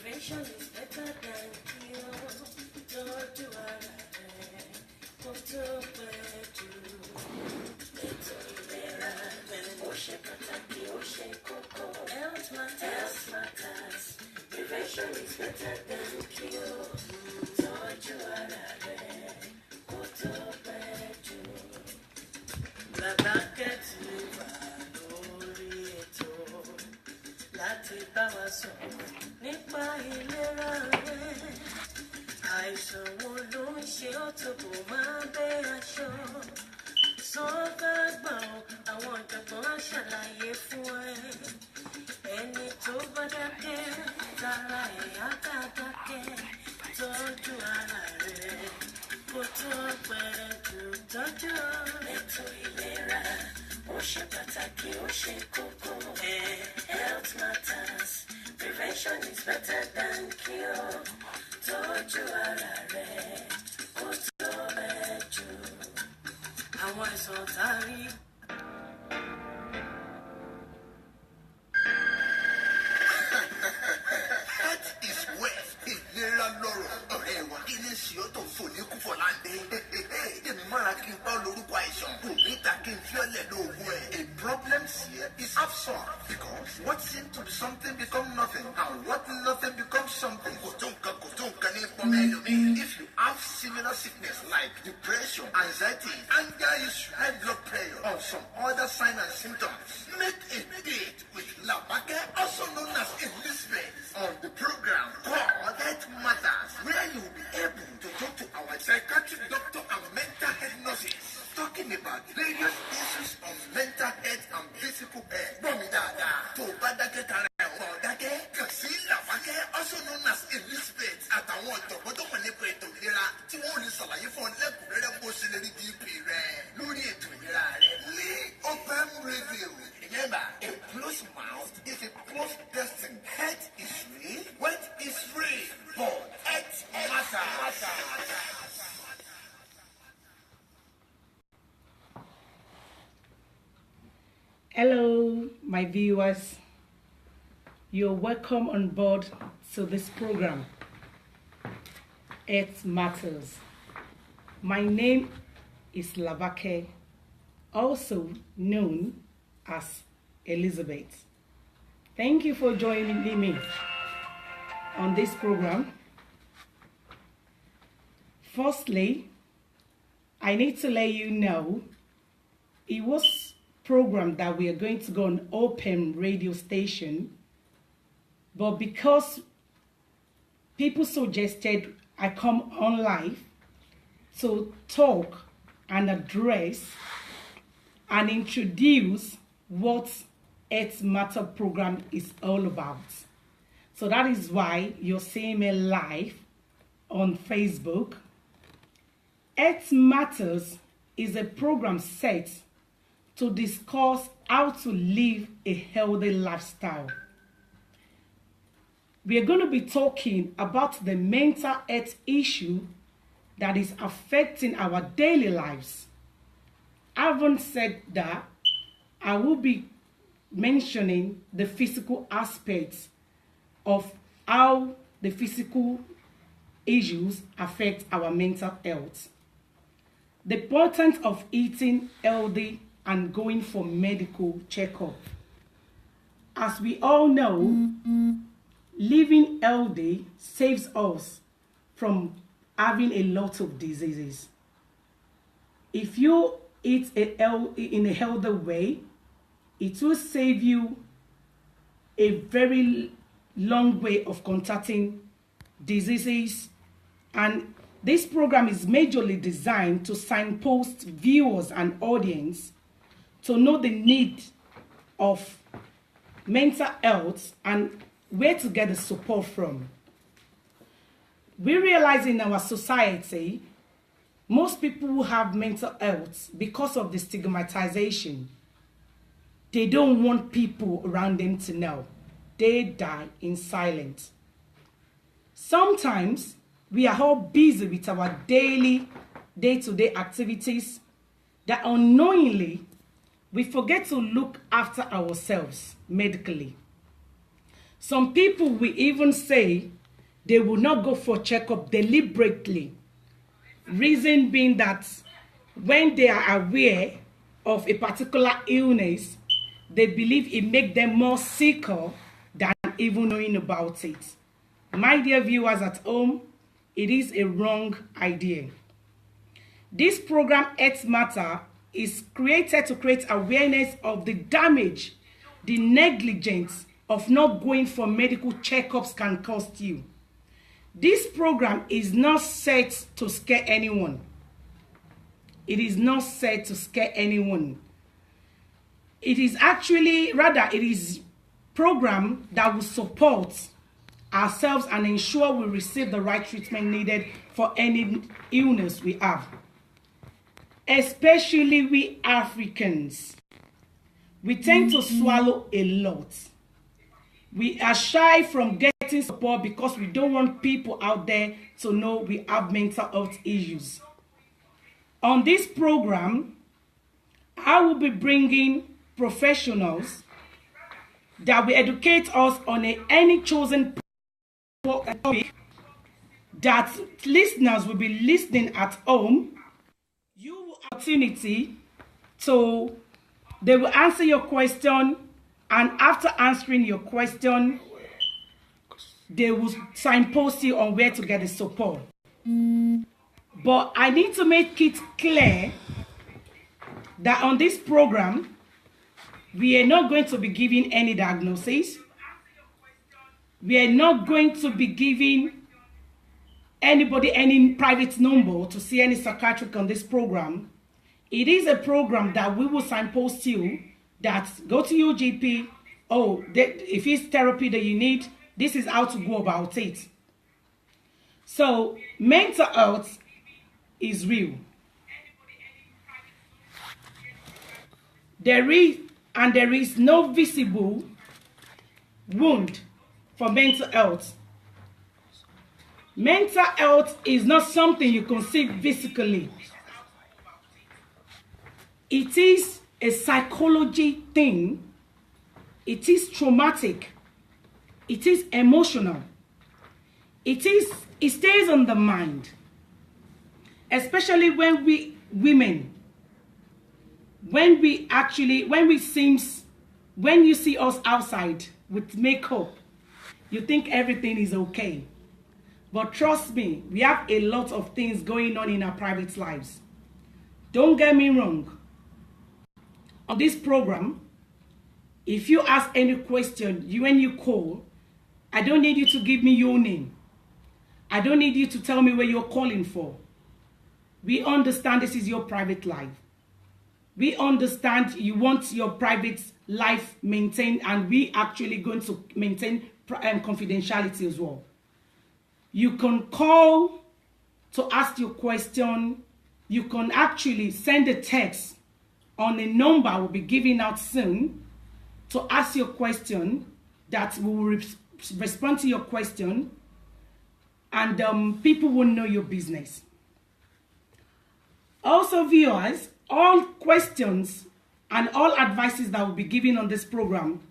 Prevention is better than cure. Don't do Health matters. Prevention is better than cure. Don't do Labake ti wà lórí ètò láti bá wa sọ̀rọ̀ nípa ìlera rẹ̀. Àìsàn wo ló ń ṣe ọ́ tó kò máa bẹ́ aṣọ? Sọ́gbà gbọ̀n àwọn ọ̀jọ̀gbọ́n á ṣàlàyé fún ẹ. Ẹni tó bá dákẹ́ tara ẹ̀ á ká dákẹ́. Tọ́jú ara rẹ̀ kó tó pẹ́ jù. Tọ́jú ètò ìlera ó ṣe pàtàkì ó ṣe kókó. Health matters. Prevention is better than cure. Tọ́jú ara rẹ̀ kó tó pẹ́ jù. Àwọn àìsàn tá a rí. That is where ìlera lọ́rọ̀ ọ̀rẹ́ wa kí ní ṣe ó tó fò ní kúfọ̀ láńdé. Èmi mọ́ra kí n bá lórúkọ àìsàn kò ní ta kí n fi ọ́lẹ̀ lóògùn ẹ̀. A problem here is absurd because what seems to be something become nothing and what nothing becomes something. Kò tó nǹkan ní pọ́n mẹ́lòmí. If you have similar sickness like depression, anxiety, anger issue, high blood pressure or some other signs and symptoms, make a date with Labake, also known as Elizabeth, on the program called Health Matters, where you will be able to talk to our psychiatric doctor and mental health nurses, talking about various issues of mental health and physical health. Bomidada, to Badake Dake, Kasi Labake, also known as Elizabeth, at a one to Botomanepe to Lira, to only Salaye for Lepured Bosilary DP, Luri to Lira, Lee Open Review. Remember, a closed mouth is a closed destiny. Health is free, wealth is free, but health matters. Hello, my viewers. You're welcome on board to this program, It Matters. My name is Labake, also known as Elizabeth. Thank you for joining me on this program. Firstly, I need to let you know it was program that we are going to go on open radio station, but because people suggested I come on live to talk and address and introduce what Health Matter program is all about. So that is why you're seeing me live on Facebook. Health Matters is a program set to discuss how to live a healthy lifestyle. We are going to be talking about the mental health issue that is affecting our daily lives. Having said that, I will be mentioning the physical aspects of how the physical issues affect our mental health. The importance of eating healthy and going for medical checkup. As we all know, living healthy saves us from having a lot of diseases. If you eat in a healthy way, it will save you a very long way of contacting diseases. And this program is majorly designed to signpost viewers and audience to know the need of mental health and where to get the support from. We realize in our society, most people who have mental health, because of the stigmatization, they don't want people around them to know. They die in silence. Sometimes we are all busy with our daily, day-to-day activities that unknowingly we forget to look after ourselves medically. Some people will even say they will not go for checkup deliberately. Reason being that when they are aware of a particular illness, they believe it makes them more sicker than even knowing about it. My dear viewers at home, it is a wrong idea. This program, Health Matter, is created to create awareness of the damage, the negligence of not going for medical checkups can cost you. This program is not set to scare anyone. It is not set to scare anyone. It is actually, rather, it is program that will support ourselves and ensure we receive the right treatment needed for any illness we have. Especially we Africans, we tend to swallow a lot. We are shy from getting support because we don't want people out there to know we have mental health issues. On this program, I will be bringing professionals that will educate us on any chosen topic that listeners will be listening at home. You will have opportunity to, they will answer your question, and after answering your question, they will signpost you on where to get the support. But I need to make it clear that on this program, we are not going to be giving any diagnosis. We are not going to be giving anybody any private number to see any psychiatric on this program. It is a program that we will signpost you that go to your GP. Oh, if it's therapy that you need, this is how to go about it. So mental health is real. There is no visible wound for mental health. Mental health is not something you can see physically. It is a psychology thing. It is traumatic. It is emotional. It stays on the mind. Especially when we women, when you see us outside with makeup, you think everything is okay. But trust me, we have a lot of things going on in our private lives. Don't get me wrong. On this program, if you ask any question, when you call, I don't need you to give me your name. I don't need you to tell me where you're calling for. We understand this is your private life. We understand you want your private life maintained, and we actually going to maintain confidentiality as well. You can call to ask your question. You can actually send a text on a number we'll be giving out soon to ask your question, that we will respond to your question, and people will know your business. Also, viewers, all questions and all advices that will be given on this program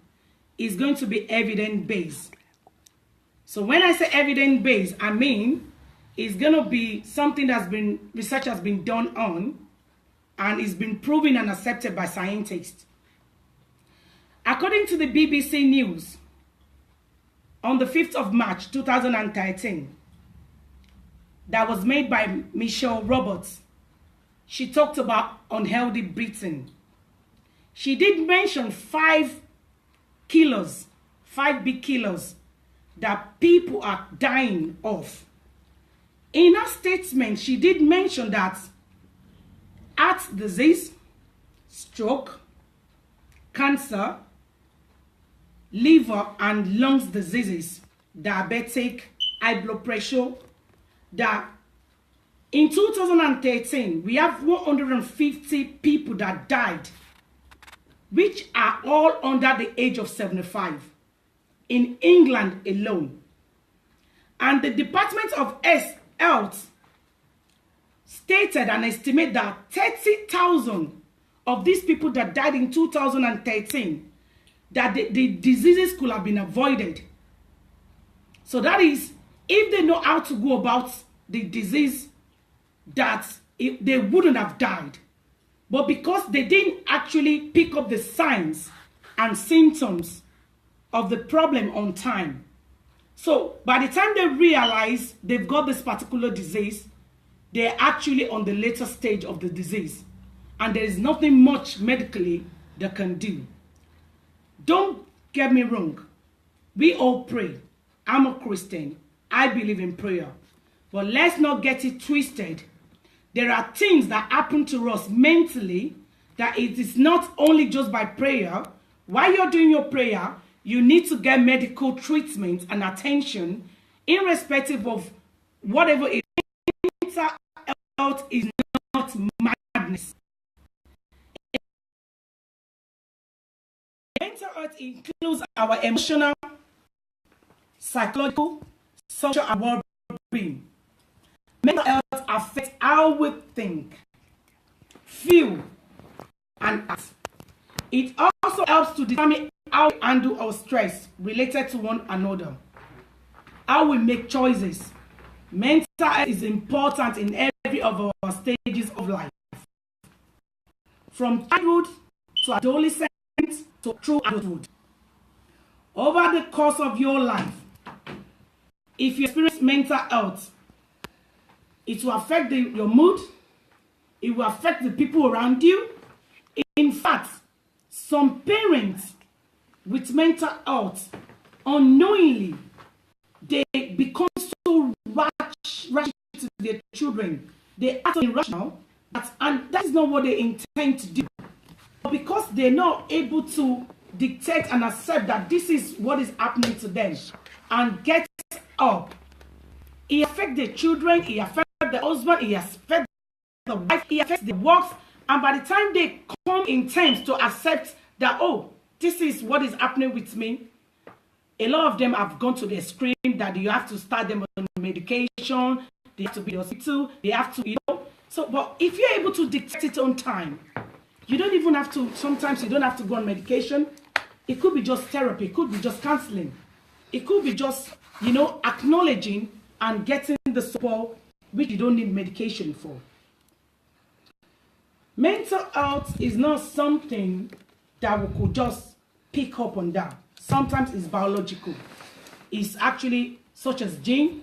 is going to be evidence-based. So when I say evidence-based, I mean it's going to be something that's been, research has been done on, and it's been proven and accepted by scientists. According to the BBC News, on the 5th of March 2013, that was made by Michelle Roberts, she talked about unhealthy breathing. She did mention 5 big killers that people are dying of. In her statement, she did mention that heart disease, stroke, cancer, liver and lungs diseases, diabetic, high blood pressure, that in 2013, we have 150 people that died, which are all under the age of 75 in England alone. And the Department of Health stated and estimated that 30,000 of these people that died in 2013, that the diseases could have been avoided So that is, if they know how to go about the disease, that they wouldn't have died. But because they didn't actually pick up the signs and symptoms of the problem on time. So by the time they realize they've got this particular disease, they're actually on the later stage of the disease. And there is nothing much medically they can do. Don't get me wrong. We all pray. I'm a Christian. I believe in prayer. But let's not get it twisted. There are things that happen to us mentally that it is not only just by prayer. While you're doing your prayer, you need to get medical treatment and attention irrespective of whatever it is. Mental health is not madness. Mental health includes our emotional, psychological, social, and well-being. Mental health affects how we think, feel, and act. It also helps to determine how we handle our stress related to one another, how we make choices. Mental health is important in every of our stages of life, from childhood to adolescence to through adulthood. Over the course of your life, if you experience mental health, it will affect your mood. It will affect the people around you. In fact, some parents with mental health, unknowingly, they become so ratchet to their children. They act irrational, and that is not what they intend to do. But because they're not able to dictate and accept that this is what is happening to them and get up, it affects the children, it affects the husband, it affects the wife, it affects the works, and by the time they come in terms to accept that, oh, this is what is happening with me, a lot of them have gone to the extreme that you have to start them on medication, they have to be in the hospital, they have to, So, but if you're able to dictate it on time, you don't even have to, sometimes you don't have to go on medication. It could be just therapy, it could be just counseling. It could be just, acknowledging and getting the support which you don't need medication for. Mental health is not something that we could just pick up on that. Sometimes it's biological. It's actually such as gene.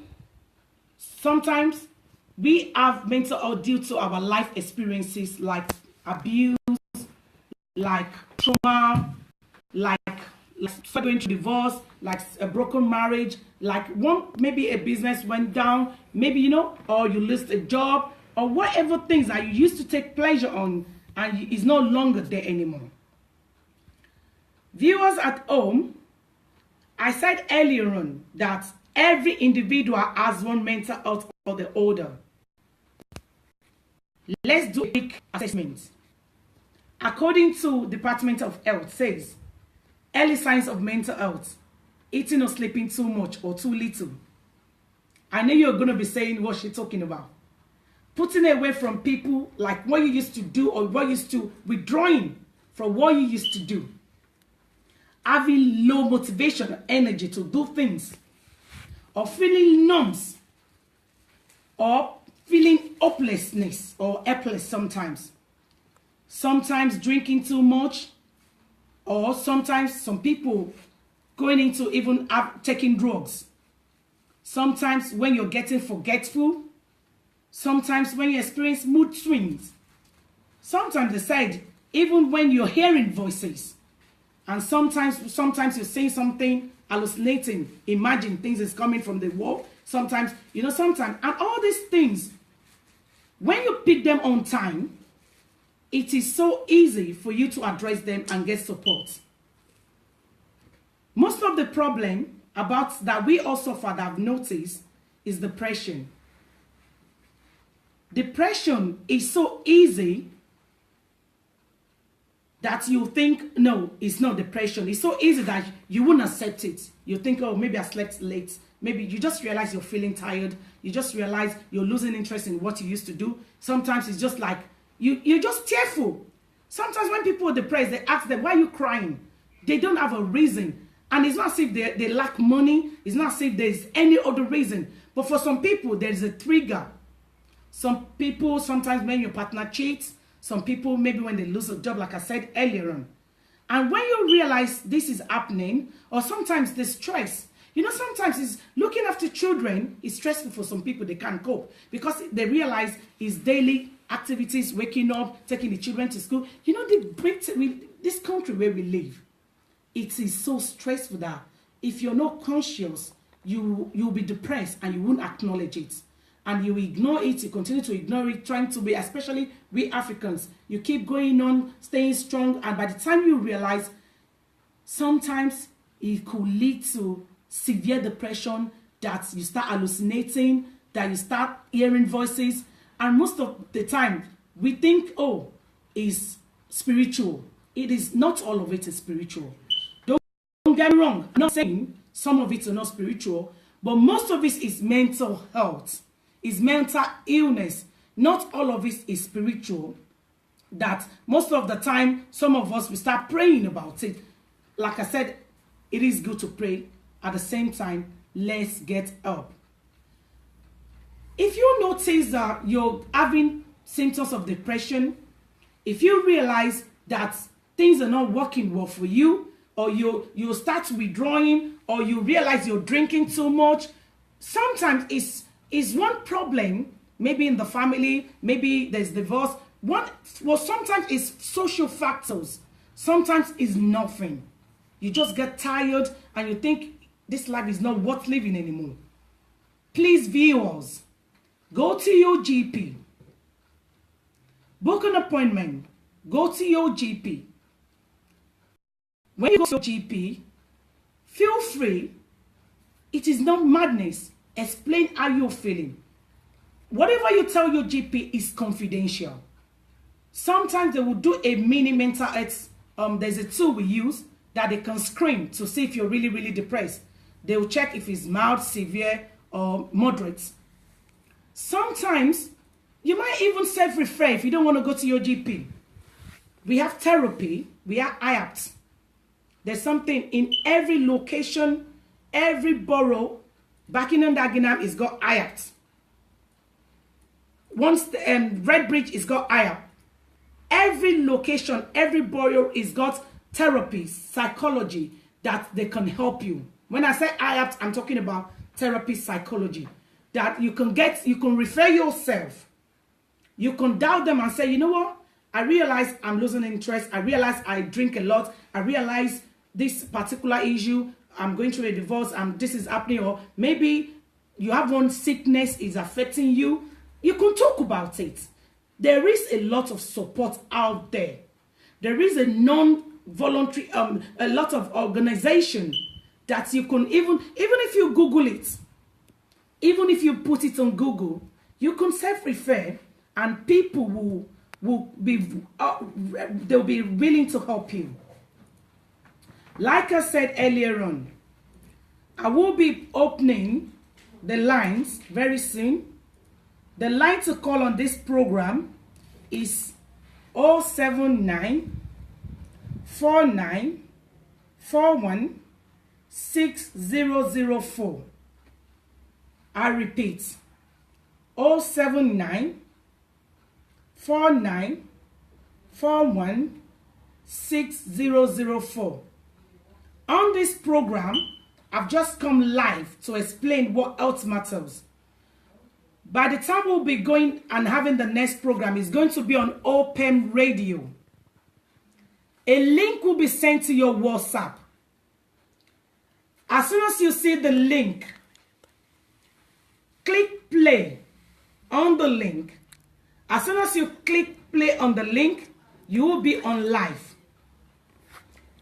Sometimes we have mental health due to our life experiences like abuse, like trauma, like going through divorce, like a broken marriage, like maybe a business went down, maybe, or you lost a job, or whatever things that you used to take pleasure on and is no longer there anymore. Viewers at home, I said earlier on that every individual has one mental health or the other. Let's do a quick assessment. According to Department of Health, says early signs of mental health: eating or sleeping too much or too little. I know you're going to be saying what she's talking about. Putting away from people, like what you used to do, or what used to withdrawing from what you used to do. Having low motivation or energy to do things, or feeling numb, or feeling hopelessness or helpless sometimes. Sometimes drinking too much, or sometimes some people going into even taking drugs. Sometimes when you're getting forgetful. Sometimes when you experience mood swings. Sometimes they said even when you're hearing voices. And sometimes you're saying something, hallucinating, imagine things is coming from the wall. Sometimes, sometimes. And all these things, when you pick them on time, it is so easy for you to address them and get support. Most of the problem about that we also that I've noticed is depression. Depression is so easy that you think, no, it's not depression. It's so easy that you wouldn't accept it. You think, oh, maybe I slept late. Maybe you just realize you're feeling tired. You just realize you're losing interest in what you used to do. Sometimes it's just like, you're just tearful. Sometimes when people are depressed, they ask them, why are you crying? They don't have a reason. And it's not as if they lack money. It's not as if there's any other reason. But for some people, there's a trigger. Some people, sometimes when your partner cheats. Some people, maybe when they lose a job, like I said earlier on. And when you realize this is happening, or sometimes the stress, you know, sometimes it's looking after children is stressful for some people. They can't cope because they realize it's daily activities, waking up, taking the children to school. You know, this country where we live, it is so stressful that if you're not conscious, you'll be depressed and you won't acknowledge it. And you ignore it, you continue to ignore it, trying to be, especially we Africans, you keep going on, staying strong, and by the time you realize, sometimes it could lead to severe depression, that you start hallucinating, that you start hearing voices, and most of the time, we think, oh, it's spiritual. It is not. All of it is spiritual. Don't get me wrong, I'm not saying some of it are not spiritual, but most of it is mental health. Is mental illness. Not all of it is spiritual. That most of the time, some of us, we start praying about it. Like I said, it is good to pray. At the same time, let's get help. If you notice that you're having symptoms of depression, if you realize that things are not working well for you, or you start withdrawing, or you realize you're drinking too much, sometimes it's one problem, maybe in the family, maybe there's divorce. Sometimes it's social factors. Sometimes it's nothing. You just get tired and you think this life is not worth living anymore. Please, viewers, go to your GP. Book an appointment. Go to your GP. When you go to your GP, feel free. It is not madness. Explain how you're feeling. Whatever you tell your GP is confidential. Sometimes they will do a mini mental health. There's a tool we use that they can screen to see if you're really, really depressed. They will check if it's mild, severe, or moderate. Sometimes you might even self-refer if you don't want to go to your GP. We have therapy. We have IAPT. There's something in every location, every borough. Buckingham Dagenham is got IAPT. Once the Red Bridge is got IAPT. Every location, every borough is got therapy, psychology that they can help you. When I say IAPT, I'm talking about therapy, psychology that you can refer yourself. You can doubt them and say, you know what? I realize I'm losing interest. I realize I drink a lot. I realize this particular issue. I'm going through a divorce, this is happening, or maybe you have one sickness is affecting you. You can talk about it. There is a lot of support out there. There is a non-voluntary, a lot of organization that you can even if you Google it, even if you put it on Google, you can self-refer, and people will be they'll be willing to help you. Like I said earlier on, I will be opening the lines very soon. The line to call on this program is 079 49 41 6004. I repeat, 079 49 41 6004. On this program, I've just come live to explain what else matters. By the time we'll be going and having the next program, it's going to be on Open Radio. A link will be sent to your WhatsApp. As soon as you see the link, click play on the link. As soon as you click play on the link, you will be on live.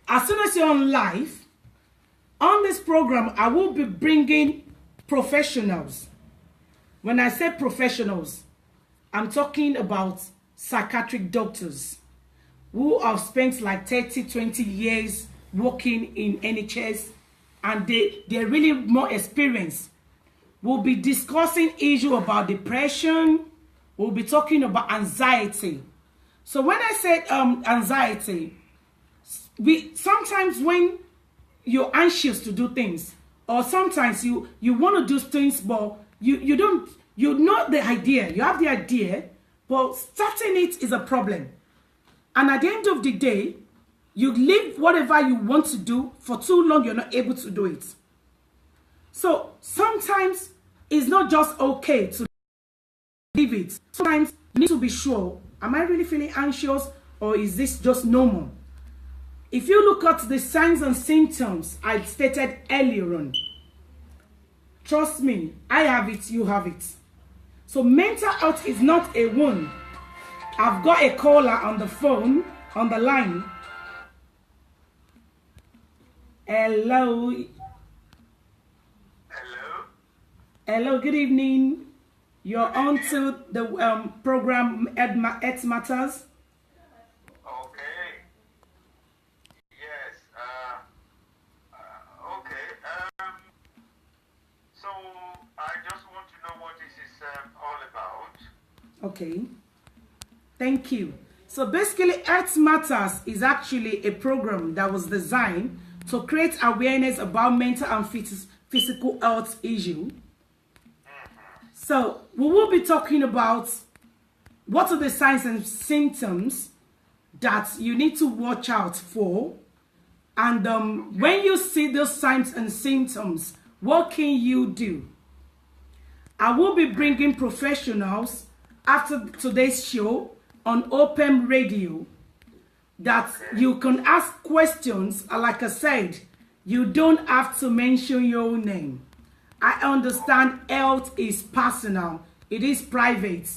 As soon as you're on live, on this program, I will be bringing professionals. When I say professionals, I'm talking about psychiatric doctors who have spent like 30, 20 years working in NHS, and they're really more experienced. We'll be discussing issues about depression. We'll be talking about anxiety. So when I said anxiety, sometimes when you're anxious to do things, or sometimes you want to do things, but you don't, you know the idea, you have the idea, but starting it is a problem. And at the end of the day, you leave whatever you want to do for too long, you're not able to do it. So sometimes it's not just okay to leave it. Sometimes you need to be sure, am I really feeling anxious, or is this just normal? If you look at the signs and symptoms I stated earlier on, trust me, I have it, you have it. So mental health is not a wound. I've got a caller on the phone, on the line. Hello. Hello. Hello, good evening. You're on to the program Ed Matters. Okay. Yes. Okay. So I just want to know what this is all about. Okay. Thank you. So basically, Earth Matters is actually a program that was designed to create awareness about mental and physical health issue. So we will be talking about what are the signs and symptoms that you need to watch out for. And when you see those signs and symptoms, what can you do? I will be bringing professionals after today's show on Open Radio that you can ask questions. Like I said, you don't have to mention your name. I understand health is personal. It is private.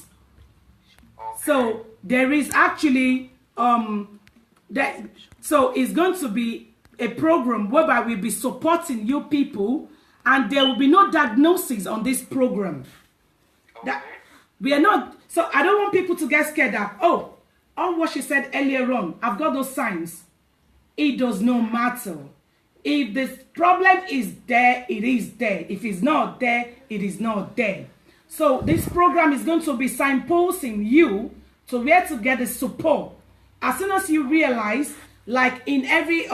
So there is actually so it's going to be a program whereby we'll be supporting you people, and there will be no diagnosis on this program. That we are not. So I don't want people to get scared that, oh, on what she said earlier on, I've got those signs. It does not matter. If this problem is there, it is there. If it's not there, it is not there. So this program is going to be signposting you to where to get the support. As soon as you realize, like in every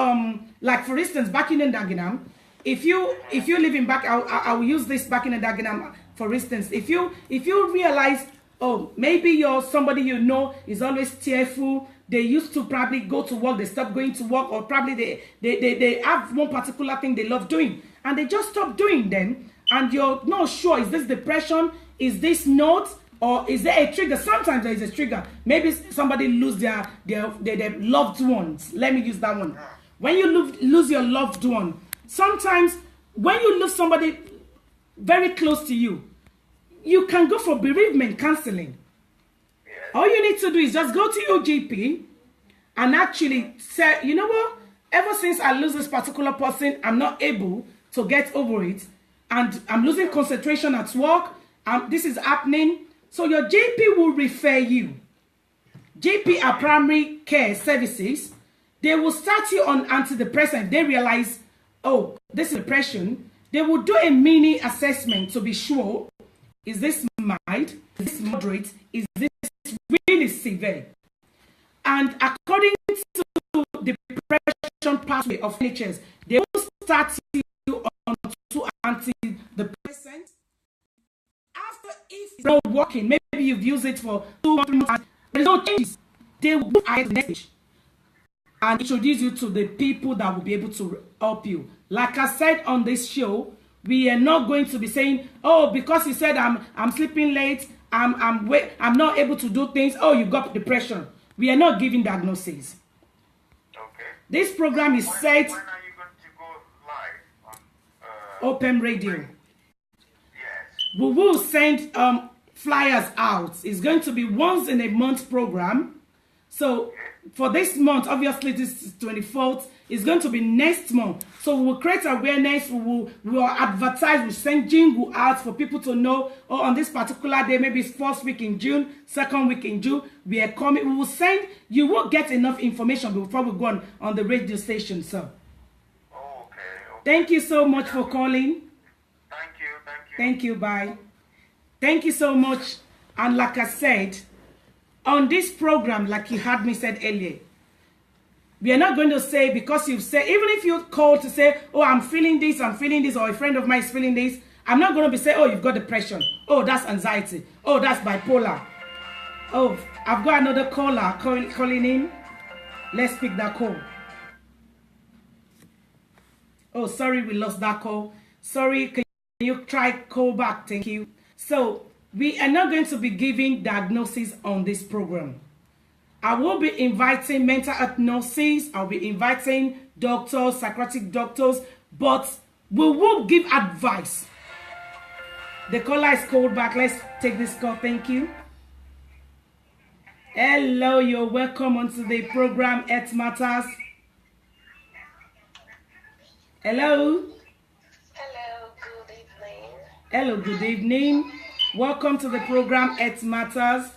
like for instance, back in Dagenham, if you live in back, I will use this back in Dagenham. For instance, if you realize, oh, maybe you're somebody you know is always tearful. They used to probably go to work, they stopped going to work, or probably they have one particular thing they love doing, and they just stop doing them, and you're not sure, is this depression, is this not, or is there a trigger? Sometimes there is a trigger. Maybe somebody lose their loved ones. Let me use that one. When you lose your loved one, sometimes when you lose somebody very close to you, you can go for bereavement counseling. All you need to do is just go to your GP and actually say, you know what, ever since I lose this particular person, I'm not able to get over it, and I'm losing concentration at work, this is happening. So your GP will refer you. GP are primary care services. They will start you on antidepressant. They realize, oh, this is depression. They will do a mini assessment to be sure, is this mild, is this moderate, is this really severe? And according to the depression pathway of NHS, they will start you on two antidepressants. After, if it's not working, maybe you've used it for 2 months and there's no changes, they will add the message and introduce you to the people that will be able to help you. Like I said on this show, we are not going to be saying, oh, because you said I'm sleeping late, I'm not able to do things, oh, you got depression. We are not giving diagnoses. Okay. This program is set. When are you going to go live on Open Radio. Yes. We will send flyers out. It's going to be once in a month program. So for this month, obviously this is 24th, it's going to be next month. So we will create awareness, we will advertise, we send jingle out for people to know, oh, on this particular day, maybe it's first week in June, second week in June, we are coming. We will send, you will get enough information before we go on the radio station, sir. Oh, okay. Thank you so much for calling. Thank you. Thank you, bye. Thank you so much. And like I said, on this program, like you heard me said earlier, We are not going to say, because you've said, even if you call to say, oh, I'm feeling this, or a friend of mine is feeling this, I'm not going to be saying, oh, you've got depression. Oh, that's anxiety. Oh, that's bipolar. Oh, I've got another caller calling in. Let's pick that call. Oh, sorry, we lost that call. Sorry, can you try call back? Thank you. So, we are not going to be giving diagnosis on this program. I will be inviting mental health nurses. I'll be inviting doctors, psychiatric doctors, but we will give advice. The caller is called back. Let's take this call. Thank you. Hello, you're welcome onto the program Health Matters. Hello. Hello, good evening. Hello, good evening. Welcome to the program Health Matters.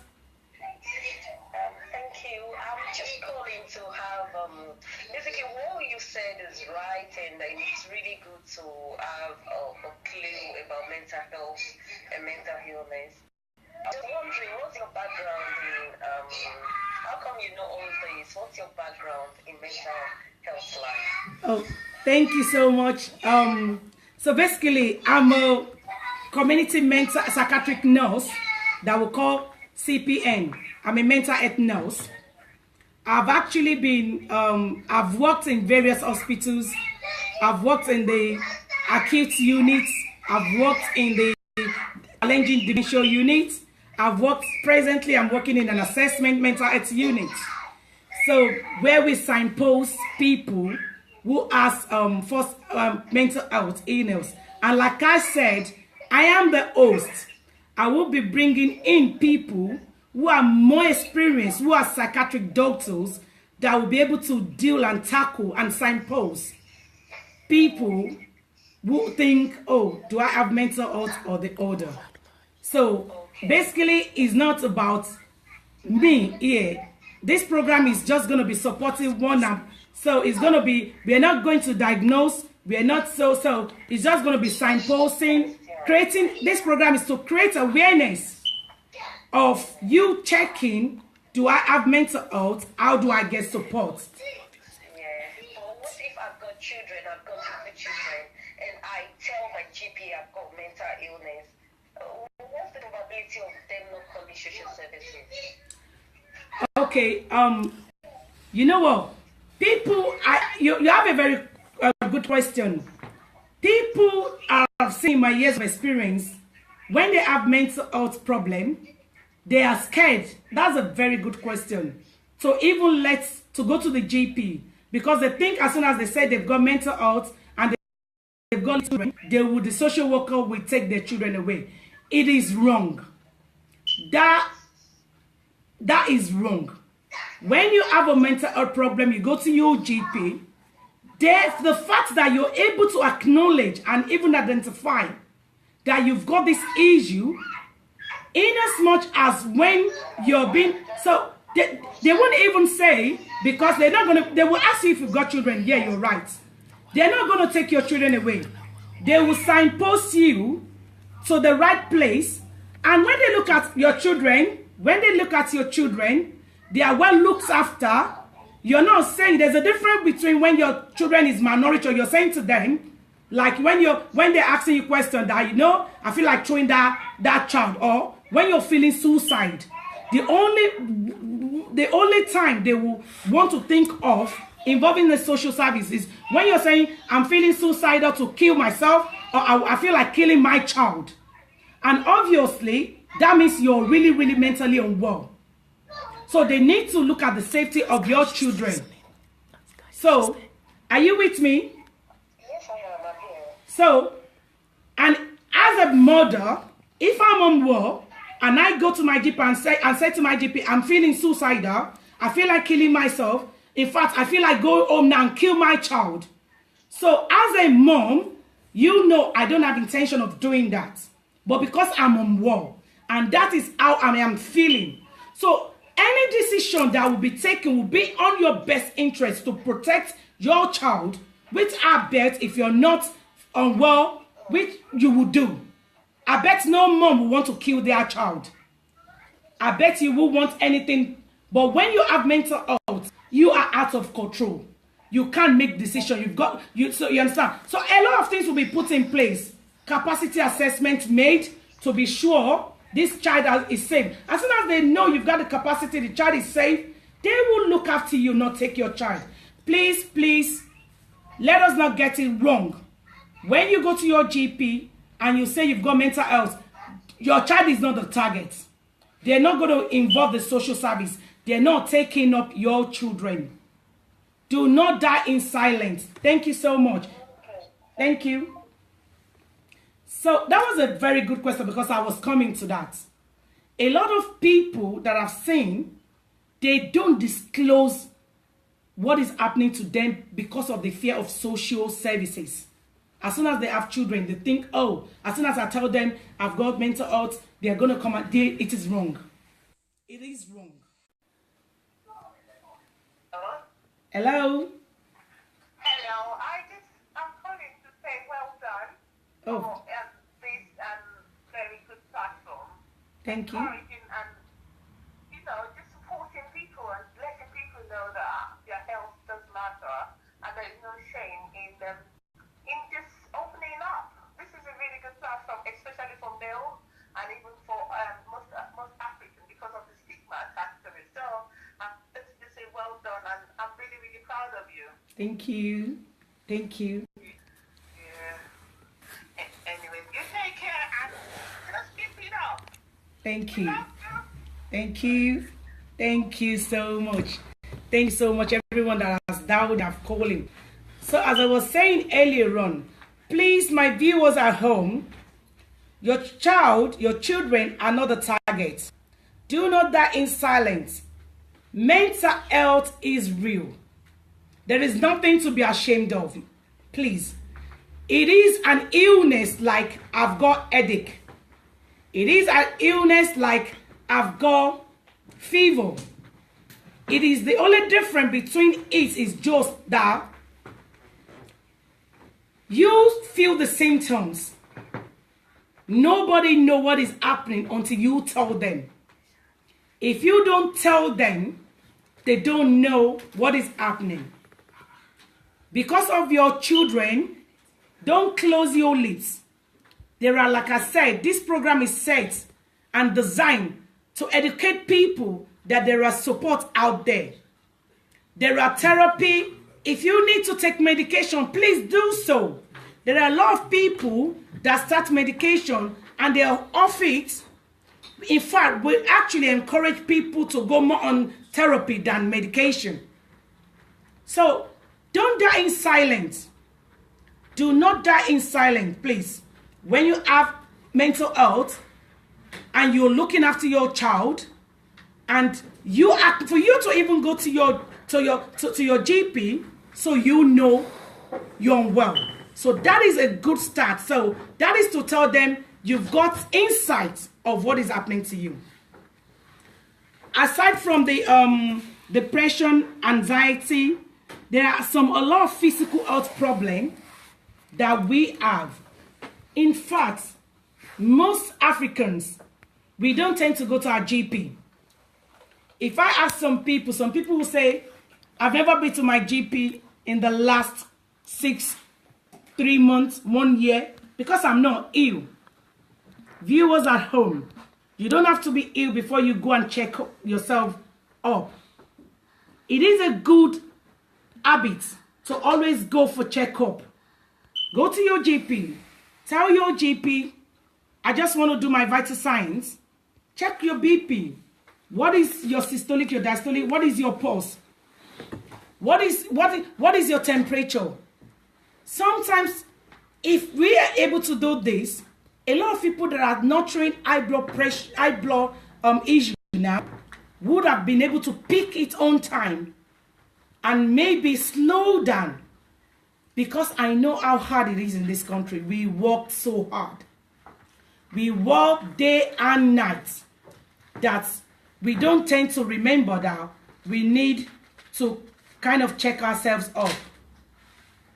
Thank you. I'm just calling to have basically what you said is right, and it's really good to have a clue about mental health and mental illness. I was wondering, what's your background in how come you know all this? What's your background in mental health life? Oh, thank you so much. So basically, I'm a community mental psychiatric nurse that we call CPN. I'm a mental health nurse. I've actually been, I've worked in various hospitals. I've worked in the acute units. I've worked in the challenging dementia unit. I'm working in an assessment mental health unit. So where we signpost people who ask for mental health illness. And like I said, I am the host. I will be bringing in people who are more experienced, who are psychiatric doctors, that will be able to deal and tackle and signpost people who think, oh, do I have mental health or the other? So basically, it's not about me here. This program is just going to be supportive one. So it's going to be, we're not going to diagnose. We're not so it's just going to be signposting. This program is to create awareness of you checking, do I have mental health? How do I get support? Yeah. But what if I've got children, I've got happy children, and I tell my GP I've got mental illness? What's the probability of them not calling social services? Okay, you know what? People, you have a very good question. People I've seen my years of experience, when they have mental health problem, they are scared. That's a very good question. So even to go to the GP, because they think as soon as they say they've got mental health and they've got children, the social worker will take their children away. It is wrong. That is wrong. When you have a mental health problem, you go to your GP. The fact that you're able to acknowledge and even identify that you've got this issue, in as much as when you're being, so they won't even say, because they will ask you if you've got children. Yeah, you're right. They're not going to take your children away. They will signpost you to the right place. And when they look at your children, they are well looked after. You're not saying, there's a difference between when your children is malnourished, or you're saying to them, like when they're asking you questions that, I feel like throwing that child, or when you're feeling suicide. The only time they will want to think of involving the social services when you're saying, I'm feeling suicidal to kill myself, or I feel like killing my child. And obviously, that means you're really, really mentally unwell. So they need to look at the safety of your children. So, are you with me? Yes, I am. I'm here. So, and as a mother, if I'm unwell and I go to my GP and say to my GP, I'm feeling suicidal, I feel like killing myself. In fact, I feel like going home now and kill my child. So, as a mom, I don't have intention of doing that. But because I'm unwell, and that is how I am feeling. So, any decision that will be taken will be on your best interest to protect your child, which I bet if you're not unwell, which you will do. I bet no mom will want to kill their child. I bet you will want anything. But when you have mental health, you are out of control. You can't make decisions. So you understand? So a lot of things will be put in place. Capacity assessment made to be sure this child is safe. As soon as they know you've got the capacity, the child is safe, they will look after you, not take your child. Please, please, let us not get it wrong. When you go to your GP and you say you've got mental health, your child is not the target. They're not going to involve the social service. They're not taking up your children. Do not die in silence. Thank you so much. Thank you. So that was a very good question because I was coming to that. A lot of people that I've seen, they don't disclose what is happening to them because of the fear of social services. As soon as they have children, they think, oh, as soon as I tell them I've got mental health, they're going to come and it is wrong. It is wrong. Hello? Hello, I'm calling to say well done for this very good platform. Thank you. Encouraging and, just supporting people and letting people know that their health does matter and there is no shame in just opening up. This is a really good platform, especially for males and even for most Africans because of the stigma attached to it. So let's just say well done, and I'm really, really proud of you. Thank you. Thank you. Yeah. Anyway, you take care and just keep it up. Thank you. Thank you. Thank you so much. Thanks so much, everyone that has dialed and calling. So as I was saying earlier on, please, my viewers at home, your children are not the target. Do not die in silence. Mental health is real. There is nothing to be ashamed of. Please. It is an illness like I've got headache. It is an illness like I've got fever. It is the only difference between it is just that you feel the symptoms. Nobody knows what is happening until you tell them. If you don't tell them, they don't know what is happening. Because of your children, don't close your lips. There are, like I said, this program is set and designed to educate people that there are support out there. There are therapy. If you need to take medication, please do so. There are a lot of people that start medication and they are off it. In fact, we actually encourage people to go more on therapy than medication. So don't die in silence. Do not die in silence, please. When you have mental health and you're looking after your child, and for you to even go to your GP, so you know you're unwell. So that is a good start. So that is to tell them you've got insight of what is happening to you. Aside from the depression, anxiety, there are a lot of physical health problems that we have. In fact, most Africans, we don't tend to go to our GP. If I ask some people will say, I've never been to my GP in the last 3 months, 1 year, because I'm not ill. Viewers at home, you don't have to be ill before you go and check yourself up. It is a good habit to always go for checkup. Go to your GP. Tell your GP, I just want to do my vital signs. Check your BP. What is your systolic, your diastolic? What is your pulse? What is your temperature? Sometimes, if we are able to do this, a lot of people that are nurturing high blood issue now would have been able to pick it on time and maybe slow down. Because I know how hard it is in this country. We work so hard. We work day and night. That we don't tend to remember that we need to kind of check ourselves up.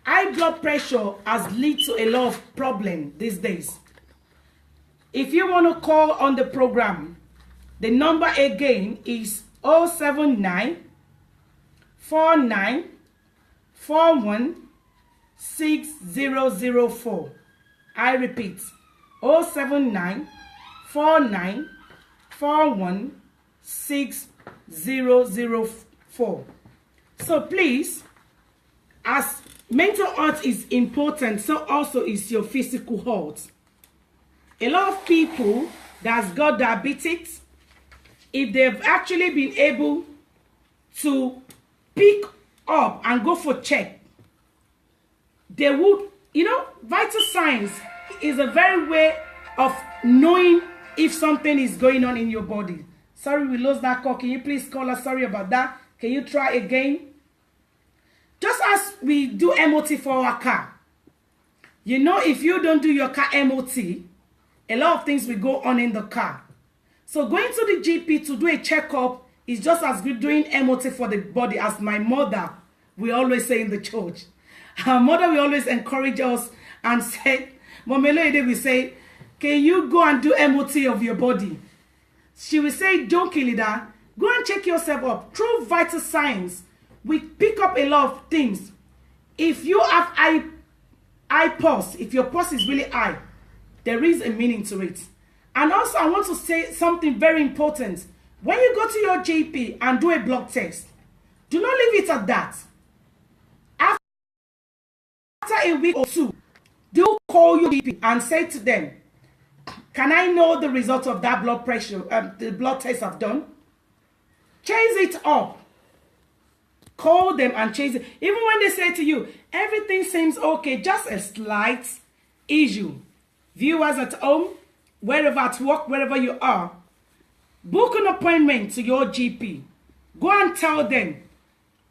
High blood pressure has led to a lot of problems these days. If you want to call on the program, the number again is 079 49416004. I repeat, 07949416004. So please, as mental health is important, so also is your physical health. A lot of people that's got diabetes, if they've actually been able to pick up and go for check, they would, vital signs is a very way of knowing if something is going on in your body. Sorry, we lost that call. Can you please call us? Sorry about that. Can you try again? Just as we do MOT for our car. If you don't do your car MOT, a lot of things will go on in the car. So going to the GP to do a checkup is just as good doing MOT for the body, as my mother we always say in the church. Our mother will always encourage us and say, Momelo will say, can you go and do MOT of your body? She will say, don't kill it. Go and check yourself up. Through vital signs, we pick up a lot of things. If you have high pulse, if your pulse is really high, there is a meaning to it. And also, I want to say something very important. When you go to your GP and do a blood test, do not leave it at that. After a week or two, do call your GP and say to them, can I know the result of that blood pressure, the blood test I've done? Chase it up. Call them and chase it. Even when they say to you, everything seems okay, just a slight issue. Viewers at home, wherever at work, wherever you are, book an appointment to your GP. Go and tell them,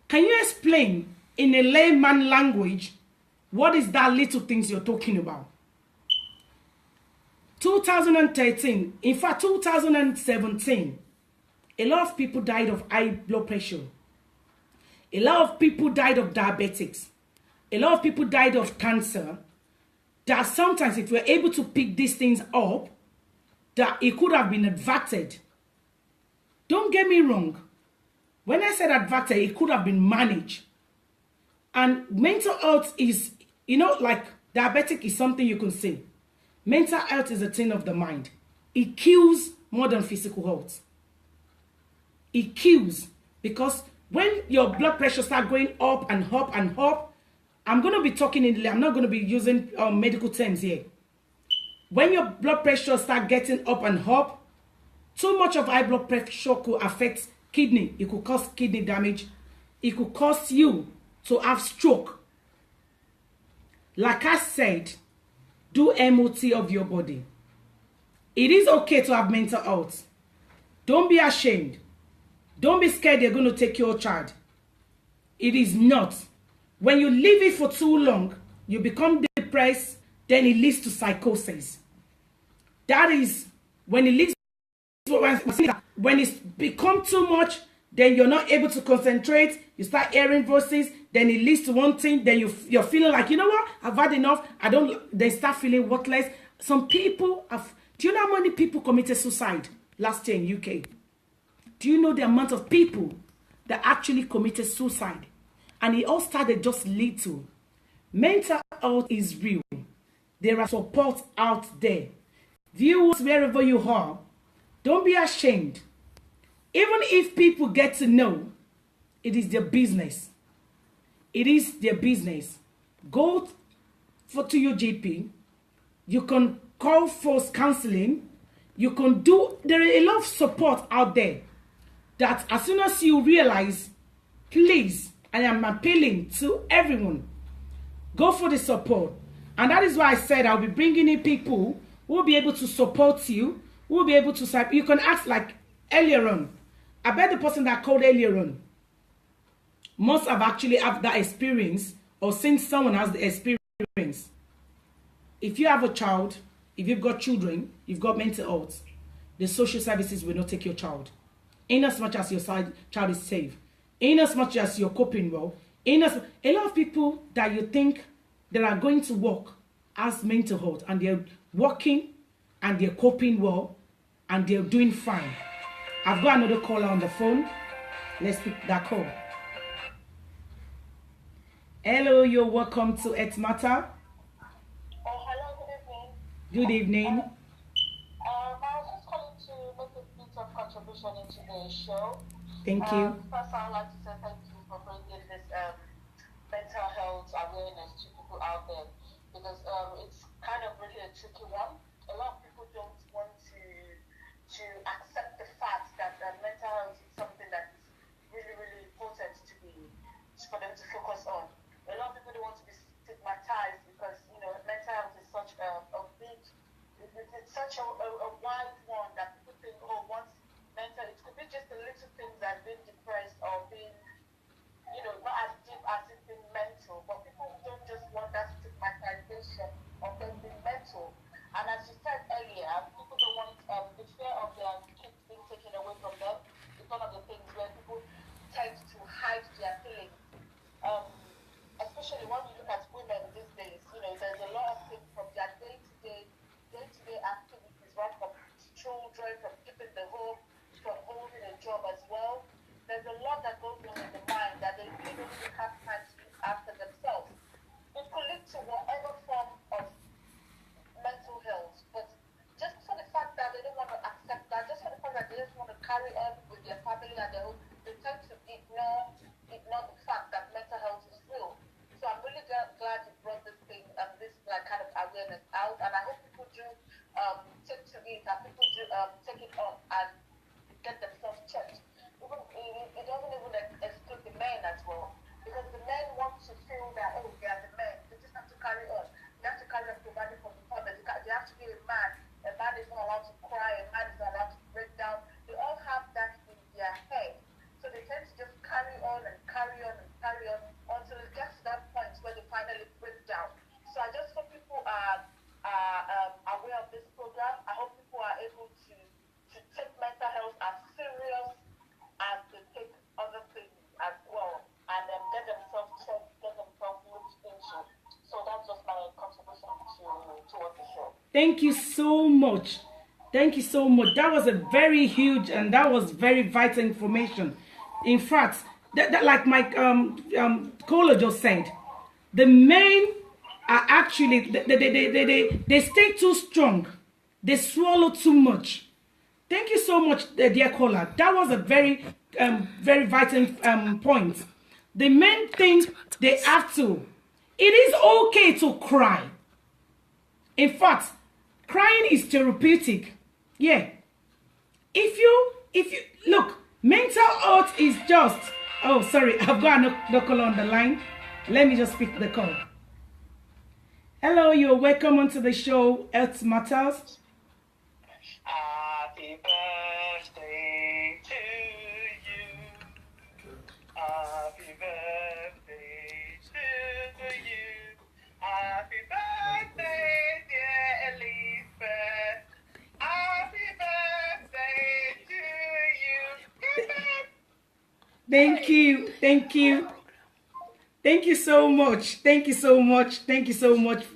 can you explain in a layman language what is that little things you're talking about? 2013, in fact 2017, a lot of people died of high blood pressure. A lot of people died of diabetics. A lot of people died of cancer. That sometimes if we're able to pick these things up, that it could have been averted. Don't get me wrong. When I said averted, it could have been managed. And mental health is, like diabetic is something you can say. Mental health is a thing of the mind. It kills more than physical health. It kills because when your blood pressure starts going up and up and up, I'm going to be talking I'm not going to be using medical terms here. When your blood pressure starts getting up and up, too much of high blood pressure could affect kidney. It could cause kidney damage. It could cause you to have stroke. Like I said, do MOT of your body. It is okay to have mental health. Don't be ashamed. Don't be scared they're going to take your child. It is not. When you leave it for too long, you become depressed, then it leads to psychosis. That is when it leads to when it's become too much, then you're not able to concentrate, you start hearing voices, then it leads to one thing, then you're feeling like, you know what, I've had enough, they start feeling worthless. Some people do you know how many people committed suicide last year in UK? Do you know the amount of people that actually committed suicide? And it all started just little. Mental health is real. There are support out there. Viewers, wherever you are, don't be ashamed. Even if people get to know, it is their business. It is their business. Go to your GP. You can call for counseling. You can there is a lot of support out there that as soon as you realize, please, I am appealing to everyone, go for the support. And that is why I said I'll be bringing in people who will be able to support you, who will be able to, you can ask like earlier on. I bet the person that called earlier on must have actually had that experience or since someone has the experience. If you have a child, if you've got children, you've got mental health, the social services will not take your child. In as much as your child is safe, in as much as you're coping well, a lot of people that you think that are going to work as mental health and they're working and they're coping well and they're doing fine. I've got another caller on the phone. Let's pick that call. Hello, you're welcome to It Matter. Hello, good evening. Good evening. I was just calling to make a bit of contribution in today's show. Thank you. First, I would like to say thank you for bringing this mental health awareness to people out there, because it's kind of really a tricky one. A lot of people don't want to accept the fact that mental health is something that is really, really important for them to focus on. A lot of people don't want to be stigmatized because, mental health is such a big, it's such a wide one that people think, oh, once mental, it could be just the little things that being depressed or being, not as deep as it being mental, but people don't just want that stigmatization of them being mental. And as you said earlier, people don't want the fear of their kids being taken away from them. It's one of the things where people tend to hide their feelings. Especially when you look at women these days, there's a lot of things from their day-to-day activities, right, from children, from keeping the home, from holding a job as well. There's a lot that goes on in the mind that they really don't even have time to look after themselves. It could lead to whatever form of mental health, but just for the fact that they don't want to accept that, just for the fact that they just want to carry on with their family and their home, they tend to ignore the fact that mental health is real. So I'm really glad you brought this thing and this kind of awareness out, and I hope people do take to it and people do take it on and get themselves checked. It doesn't even exclude the men as well, because the men want to feel that, oh, they are the men, they just have to carry on. They have to carry on providing for the family. They have to be a man. A man is not allowed to cry. A man is not allowed to break down. They all have that in their head. So they tend to just carry on and carry on and carry on until it gets to that point where they finally break down. So I just hope people are aware of this program. I hope people are able to take mental health as serious as they take other things as well, and get themselves checked, get themselves looked into. So that's just my contribution towards the show. Thank you so much. Thank you so much. That was a very huge and that was very vital information. In fact, that like my caller just said, the men are actually they stay too strong. They swallow too much. Thank you so much, dear caller. That was a very very vital point. The men think they have to. It is okay to cry. In fact, crying is therapeutic. Yeah. If you look, mental health is just. Oh, sorry, I've got no caller on the line. Let me just pick the call. Hello, you're welcome onto the show, Health Matters. Happy birthday to you. Happy birthday to you. Happy birthday, dear Elizabeth. Happy birthday to you. Thank you. Thank you so much. Thank you so much,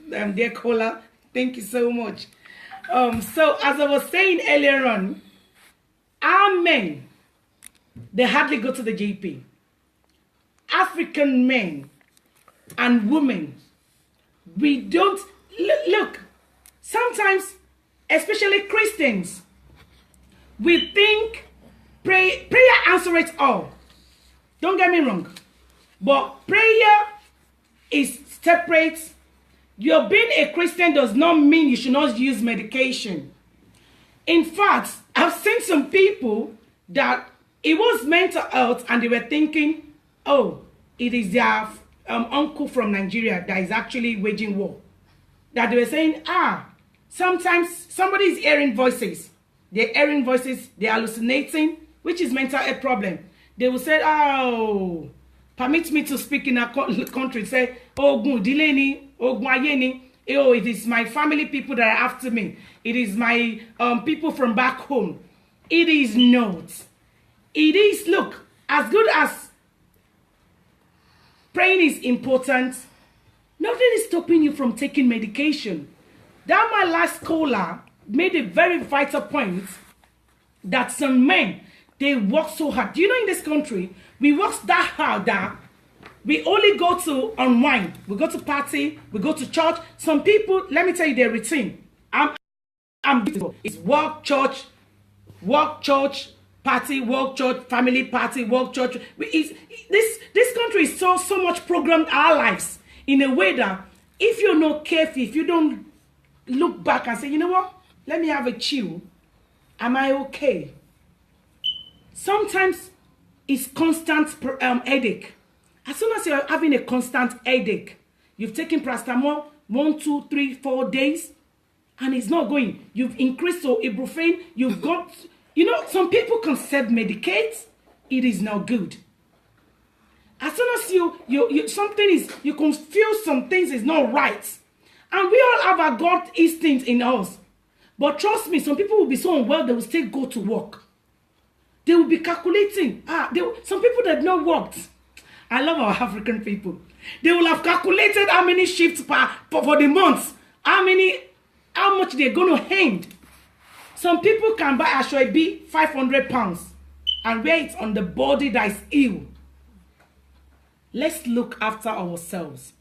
dear caller. Thank you so much. So as I was saying earlier on, our men, they hardly go to the GP. African men and women, we don't look. Sometimes, especially Christians, we think prayer answers it all. Don't get me wrong, but prayer is separate. Your being a Christian does not mean you should not use medication. In fact, I've seen some people that it was mental health and they were thinking, oh, it is their uncle from Nigeria that is actually waging war. That they were saying, sometimes somebody is hearing voices. They're hearing voices, they're hallucinating, which is mental health problem. They will say, oh, permit me to speak in a country, say, Ogun Dileni, Ogun Ayeni, oh, it is my family people that are after me. It is my people from back home. It is not. It is, look, as good as praying is important, nothing is stopping you from taking medication. That my last caller made a very vital point that some men, they work so hard. Do you know in this country, we work that hard that We only go to unwind. We go to party. We go to church. Some people, let me tell you their routine. I'm beautiful. It's work, church, party, work, church, family, party, work, church. This country is so much programmed our lives in a way that if you're not careful, if you don't look back and say, you know what, let me have a chill. Am I okay? Sometimes it's constant headache. As soon as you're having a constant headache, you've taken paracetamol 1, 2, 3, 4 days, and it's not going. You've increased your ibuprofen. You've got, some people can self-medicate. It is not good. As soon as you can feel some things is not right. And we all have our God instincts in us. But trust me, some people will be so unwell, they will still go to work. They will be calculating. Some people that have not worked. I love our African people. They will have calculated how many shifts for the month. How much they're going to hand. Some people can buy a shoibi 500 pounds and wear it on the body that is ill. Let's look after ourselves.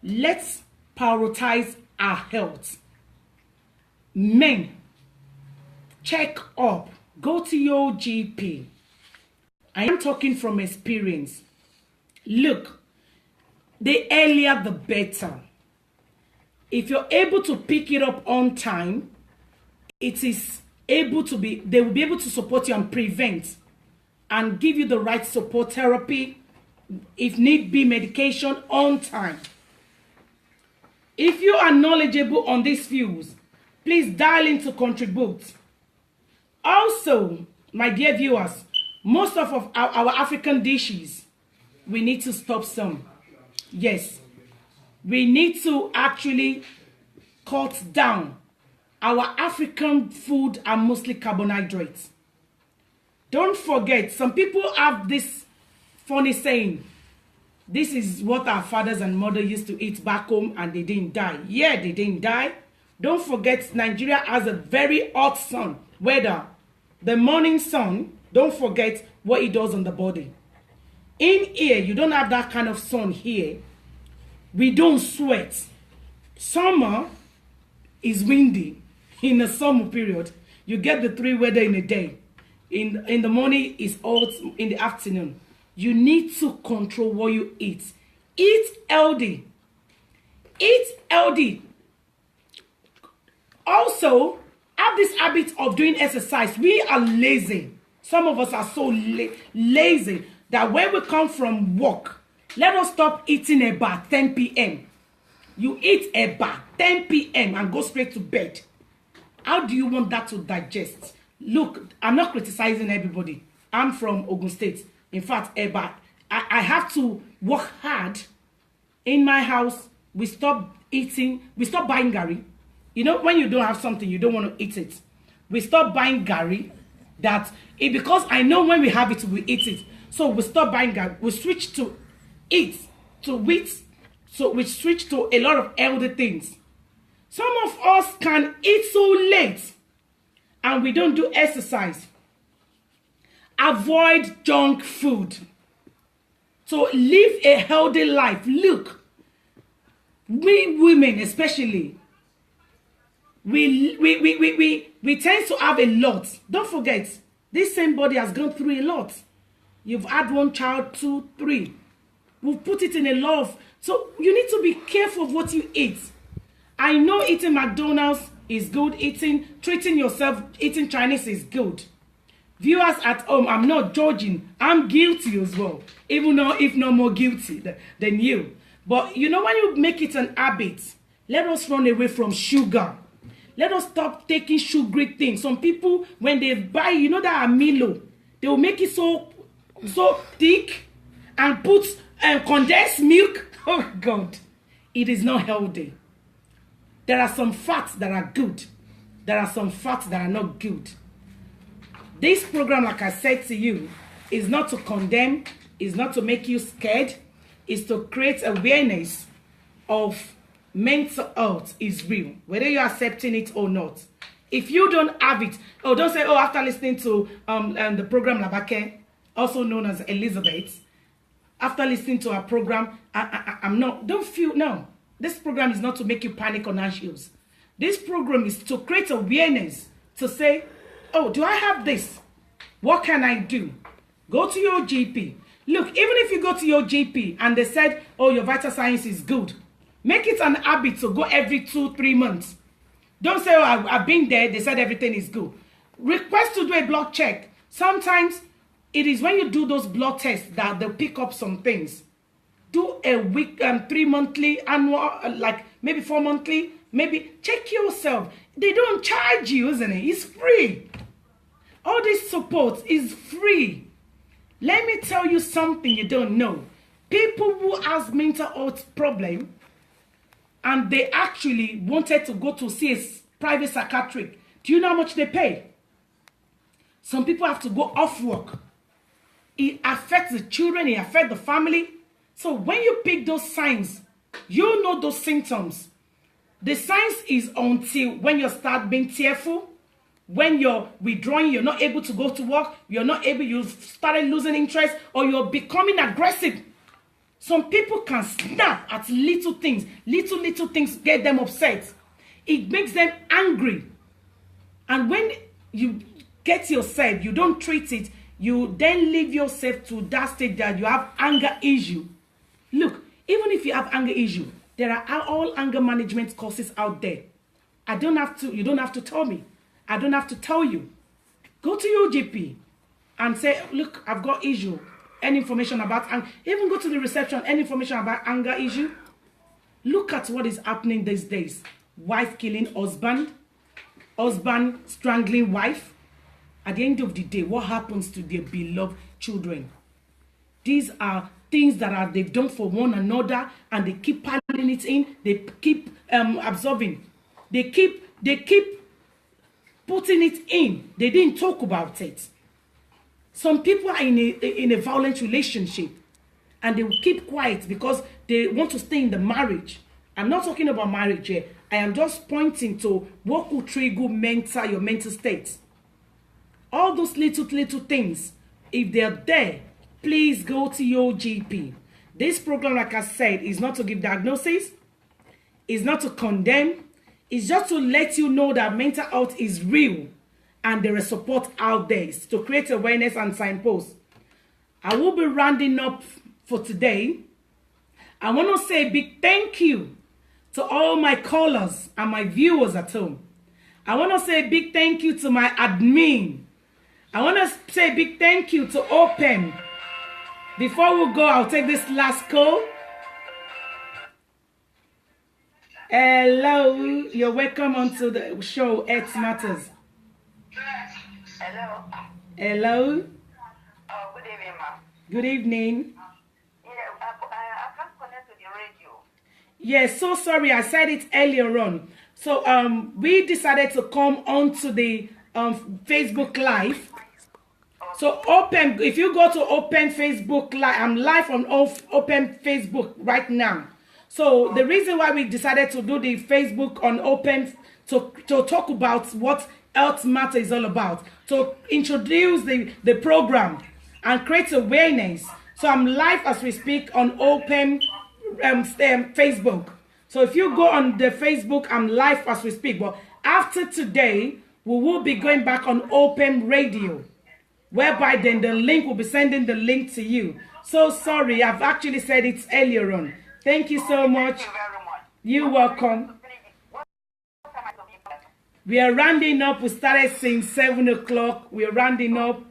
Let's prioritize our health. Men, check up. Go to your GP. I am talking from experience. Look, the earlier the better. If you're able to pick it up on time, it is able to be, they will be able to support you and prevent and give you the right support therapy, if need be medication on time. If you are knowledgeable on these fields, please dial in to contribute. Also, my dear viewers, most of our African dishes, we need to stop some. Yes, we need to actually cut down. Our African food are mostly carbohydrates. Don't forget, some people have this funny saying, this is what our fathers and mothers used to eat back home and they didn't die. Yeah, they didn't die. Don't forget, Nigeria has a very hot sun weather. The morning sun, don't forget what it does on the body. In here, you don't have that kind of sun here. We don't sweat. Summer is windy. In the summer period, you get the 3 weather in a day. In the morning, it's hot. In the afternoon, you need to control what you eat. Eat healthy. Eat healthy. Also, have this habit of doing exercise. We are lazy. Some of us are so lazy that when we come from work, let us stop eating about 10 p.m. You eat about 10 p.m. and go straight to bed. How do you want that to digest? Look, I'm not criticizing everybody. I'm from Ogun State. In fact, I have to work hard. In my house, we stop buying gari. You know, when you don't have something, you don't want to eat it. We stop buying gari. Because I know when we have it, we eat it. So we stop buying gari. We switch to wheat. So we switch to a lot of healthy things. Some of us can eat so late and we don't do exercise. Avoid junk food. So live a healthy life. Look, we women especially, we tend to have a lot. Don't forget, this same body has gone through a lot. You've had 1 child, 2, 3. We've put it in a lot of... So you need to be careful of what you eat. I know eating McDonald's is good. Treating yourself, eating Chinese is good. Viewers at home, I'm not judging. I'm guilty as well. Even though, if not more guilty than you. But you know, when you make it an habit, let us run away from sugar. Let us stop taking sugary things. Some people, when they buy, you know that Milo, they will make it so thick and put condensed milk. Oh God, it is not healthy. There are some fats that are good. There are some fats that are not good. This program, like I said to you, is not to condemn, is not to make you scared, is to create awareness of mental health is real, whether you're accepting it or not. If you don't have it, don't say, after listening to the program Labake, also known as Elizabeth, after listening to our program, I'm not, don't feel, no. This program is not to make you panic on anxious. This program is to create awareness, to say, oh, do I have this? What can I do? Go to your GP. Look, even if you go to your GP and they said, oh, your vital signs is good, make it an habit to go every 2-3 months. Don't say, oh, I've been there, they said everything is good. Request to do a blood check. Sometimes it is when you do those blood tests that they'll pick up some things. Do a week, 3 monthly, annual, like maybe 4 monthly, maybe check yourself. They don't charge you, isn't it? It's free. All this support is free. Let me tell you something you don't know. People who have mental health problem and they actually wanted to go to see a private psychiatric, do you know how much they pay? Some people have to go off work. It affects the children, it affects the family. So when you pick those signs, you know those symptoms. The signs is until when you start being tearful, when you're withdrawing, you're not able to go to work, you've started losing interest, or you're becoming aggressive. Some people can snap at little things. Little things get them upset. It makes them angry. And when you get yourself, you don't treat it, you then leave yourself to that state that you have anger issue. Look, even if you have anger issue, there are all anger management courses out there. You don't have to tell me. I don't have to tell you. Go to your GP and say, look, I've got issue. Any information about anger. Even go to the reception, any information about anger issue. Look at what is happening these days. Wife killing husband. Husband strangling wife. At the end of the day, what happens to their beloved children? These are things that they've done for one another, and they keep piling it in. They keep absorbing. They keep putting it in. They didn't talk about it. Some people are in a violent relationship and they will keep quiet because they want to stay in the marriage. I'm not talking about marriage here. I am just pointing to what could trigger your mental state. All those little things, if they're there, please go to your GP. This program, like I said, is not to give diagnosis. It's not to condemn. It's just to let you know that mental health is real and there is support out there. It's to create awareness and signposts. I will be rounding up for today. I want to say a big thank you to all my callers and my viewers at home. I want to say a big thank you to my admin. I want to say a big thank you to Open. Before we go, I'll take this last call. Hello, you're welcome onto the show, X Matters. Hello. Hello. Oh, good evening, ma'am. Good evening. Yeah, I can't connect to the radio. Yes, so sorry, I said it earlier on. So we decided to come onto the Facebook Live. So Open, if you go to Open Facebook Live, I'm live on Open Facebook right now. So the reason why we decided to do the Facebook on Open to talk about what Health Matter is all about, to introduce the program and create awareness. So I'm live as we speak on Open Facebook. So if you go on the Facebook, I'm live as we speak. But after today, we will be going back on Open Radio, whereby then the link will be sending the link to you. So sorry, I've actually said it earlier on. Thank you so much. Thank you very much. You're welcome. We are rounding up. We started since 7 o'clock. We are rounding up.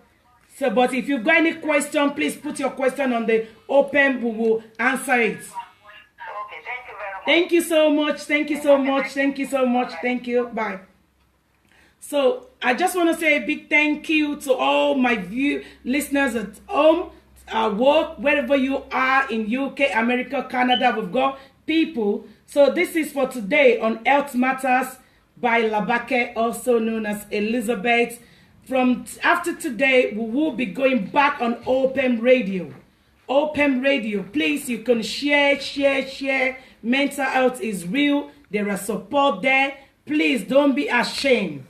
So, but if you've got any question, please put your question on the Open. We will answer it. Okay, thank you very much. Thank you so much. Thank you so much. Thank you so much. Thank you. Bye. So I just want to say a big thank you to all my listeners at home, at work, wherever you are in UK, America, Canada. We've got people. So this is for today on Health Matters by Labake, also known as Elizabeth. From after today, we will be going back on Open Radio. Open Radio, please, you can share. Mental health is real. There is support there. Please don't be ashamed.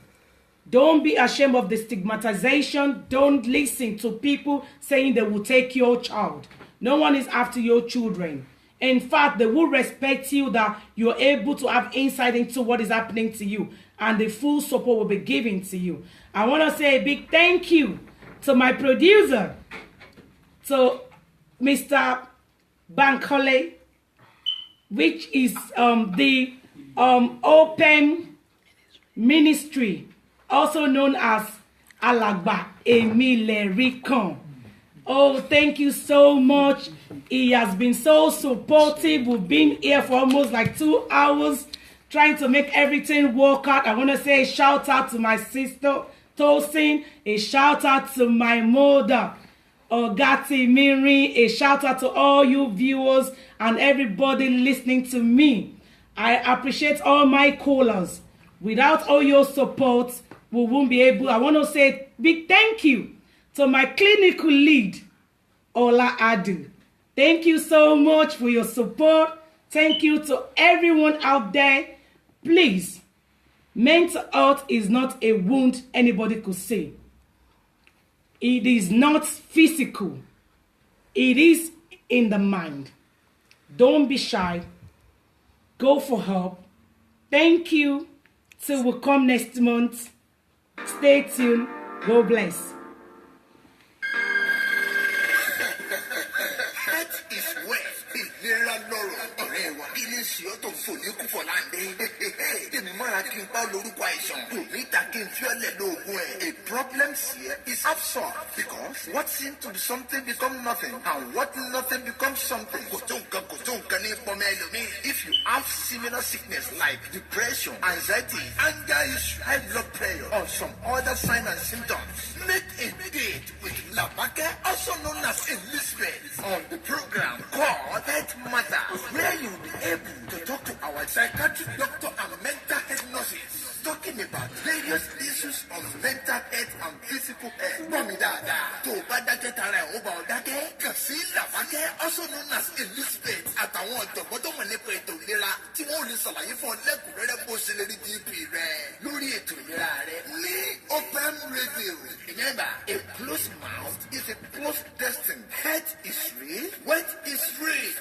Don't be ashamed of the stigmatization. Don't listen to people saying they will take your child. No one is after your children. In fact, they will respect you that you're able to have insight into what is happening to you, and the full support will be given to you. I want to say a big thank you to my producer, to Mr. Bankole, which is the Open Ministry, also known as Alagba Emile Rikon. Oh, thank you so much. He has been so supportive. We've been here for almost like 2 hours trying to make everything work out. I want to say a shout out to my sister, Tosin. A shout out to my mother, Ogati Miri. A shout out to all you viewers and everybody listening to me. I appreciate all my callers. Without all your support, we won't be able. I want to say big thank you to my clinical lead, Ola Adu. Thank you so much for your support. Thank you to everyone out there. Please, mental health is not a wound anybody could see. It is not physical. It is in the mind. Don't be shy. Go for help. Thank you. Till we come next month. Stay tuned. God bless. A problem here is absurd because what seems to be something becomes nothing, and what nothing becomes something. If you have similar sickness like depression, anxiety, anger issue, high blood pressure, or some other signs and symptoms, make a date with Labake, also known as Elizabeth, on the program called Health Matter, where you will be able to talk to our psychiatric doctor and mental health nurses, talking about various issues of mental health and physical health. Labake, also known as Elizabeth, àtàwọn ọ̀jọ̀gbọ́n nípa ètò ìlera tí wọ́n ò lè ṣàlàyé fún ọ lẹ́kùnrẹ́rẹ́ bó ṣe lè rí DP rẹ̀ lórí ètò ìlera rẹ̀ ní Open Radio. Remember, a closed mouth is a closed destiny. Health is real, wealth is real.